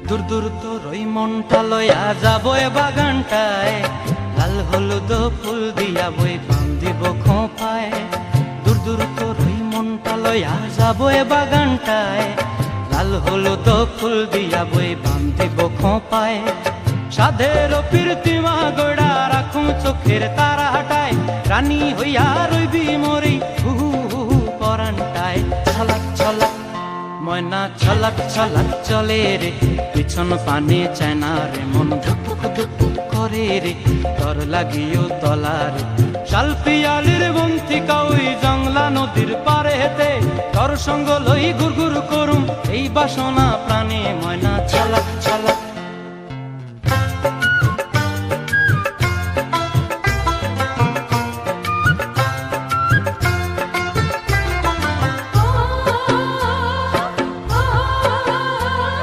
দূর দূর তোর ওই মনটা লয়া যাবো এ বাগানটায়, লাল হলুদ ফুল দিয়া বই বান্ধিব খোঁপায়। দূর দূর তোর ওই মনটা লয়া যাবো এ বাগানটায়, লাল হলুদ ফুল দিয়া বই বান্ধিব খোঁপায়। সাধের প্রীতিমা গড়া রাখুন চোখের তারা হাটায়, রানী হইয়া রইবি মরি হুহু হুহু পরানটায়। ছলাক ছলাক ময়না ছলাক ছলাক চলে রে, পিছন পানে চায় না রে, মন ধুপুক ধুপুক করে রে, তর লাগিও তলারে। শাল পিয়ালির বন্তিকা ওই জংলা নদীর পারে হেতে, তর সঙ্গ লই ঘুর ঘুর করুম এই বাসনা প্রাণে। ময়না ছলাক ছলাক